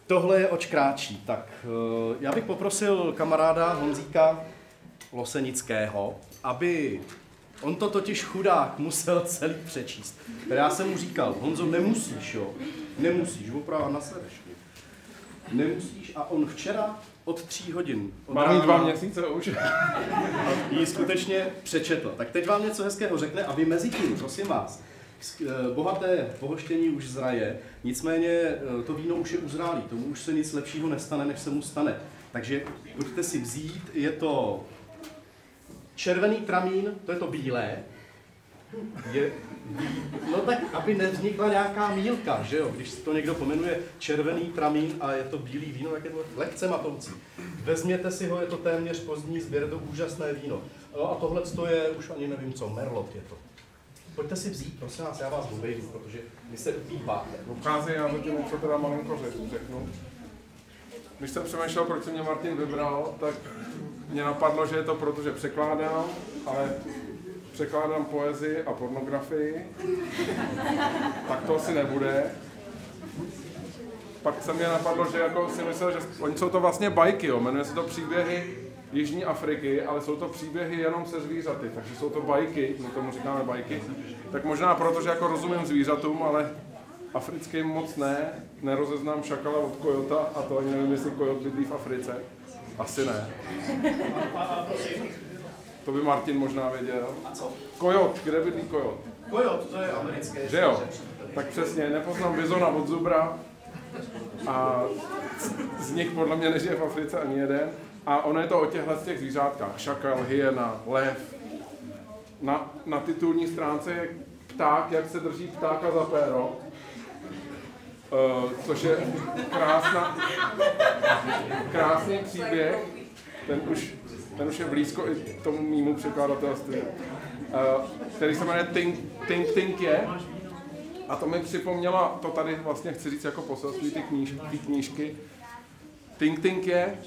Tohle je Oč kráčí. Tak já bych poprosil kamaráda Honzíka Losenického, aby... On to totiž chudák musel celý přečíst. Tak já jsem mu říkal, Honzo, nemusíš, jo? Nemusíš, opravdu nasledeš mě. Nemusíš a on včera od 3 hodin. Mám jí 2 měsíce už. Jí skutečně přečetl. Tak teď vám něco hezkého řekne a vy mezi tím, prosím vás, bohaté pohoštění už zraje, nicméně to víno už je uzrálý, tomu už se nic lepšího nestane, než se mu stane. Takže pojďte si vzít, je to červený tramín, to je to bílé. No tak, aby nevznikla nějaká mýlka, že jo? Když to někdo pomenuje červený tramín a je to bílý víno, tak je to lehce matoucí. Vezměte si ho, je to téměř pozdní sběr, je to úžasné víno. No a tohle je už ani nevím co, Merlot je to. Pojďte si vzít, prosím vás, já vás obejdu, protože vy se upíváte. Obchází, já zatím něco teda malinko řeknu. Když jsem přemýšlel, proč se mě Martin vybral, tak mě napadlo, že je to proto, že překládám, ale překládám poezii a pornografii, tak to asi nebude. Pak se mě napadlo, že jako si myslel, že oni jsou to vlastně bajky, jo, jmenuje se to Příběhy Jižní Afriky, ale jsou to příběhy jenom se zvířaty, takže jsou to bajky, my tomu říkáme bajky. Tak možná proto, že jako rozumím zvířatům, ale africkým moc ne, nerozeznám šakala od kojota a to ani nevím, jestli kojot bydlí v Africe. Asi ne. To by Martin možná věděl. A co? Kojot, kde bydlí kojot? Kojot, to je americké. Že jo? Tak přesně, nepoznám bizona od zubra a z nich podle mě nežije v Africe ani jeden. A ono je to o těchhle z těch zvířátkách. Šakal, hyena, lev. Na titulní stránce je pták, jak se drží ptáka za péro. Což je krásný příběh. Ten už je blízko i tomu mýmu překladatelství, který se jmenuje Tink je. A to mi připomnělo, to tady vlastně chci říct jako poselství ty knížky. Tink je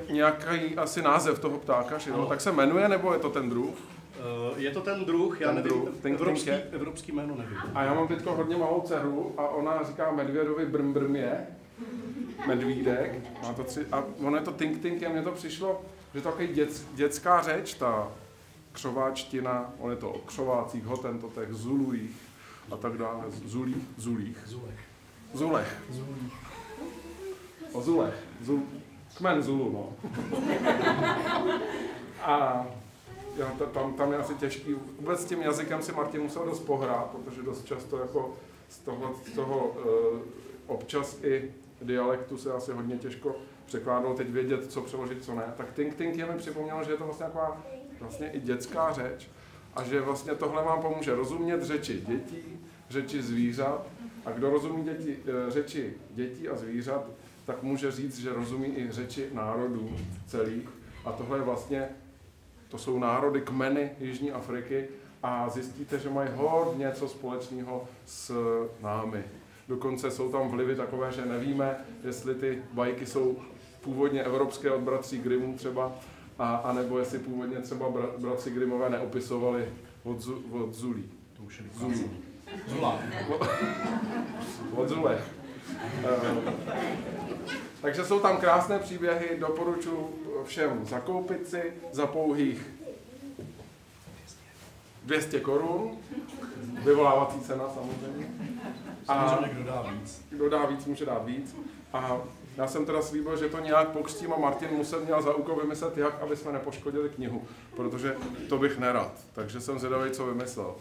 nějaký asi název toho ptáka, že jo? Tak se jmenuje, nebo je to ten druh? Je to ten druh, já nevím, evropský jméno nevím. A já mám teď hodně malou dceru a ona říká medvědovi brm je, medvídek, má to a ono je to Tink je, mně to přišlo, že to takový dětská řeč, ta křováčtina, on je to o křovácích, hotentotech, zulujích a tak dále, zulech. O zulech, kmen Zulu, no. A tam je asi těžký, vůbec s tím jazykem si Martin musel dost pohrát, protože dost často jako z toho občas i dialektu se asi hodně těžko překládalo, teď vědět, co přeložit, co ne. Tak Tink je mi připomnělo, že je to vlastně taková vlastně i dětská řeč a že vlastně tohle vám pomůže rozumět řeči dětí, řeči zvířat a kdo rozumí řeči dětí a zvířat, tak může říct, že rozumí i řeči národů celých a tohle je vlastně, to jsou národy, kmeny Jižní Afriky a zjistíte, že mají hodně co společného s námi. Dokonce jsou tam vlivy takové, že nevíme, jestli ty bajky jsou původně evropské od bratří Grimmů třeba, anebo jestli původně třeba bratři Grimmové neopisovali od Zulí. To už je Zula. Od Zulech. Takže jsou tam krásné příběhy, doporučuji všem zakoupit si za pouhých 200 korun, vyvolávací cena samozřejmě. A kdo dá víc, může dát víc. A já jsem teda slíbil, že to nějak pokřtím a Martin měl za úkol vymyslet, jak aby jsme nepoškodili knihu, protože to bych nerad. Takže jsem zvědavý, co vymyslel.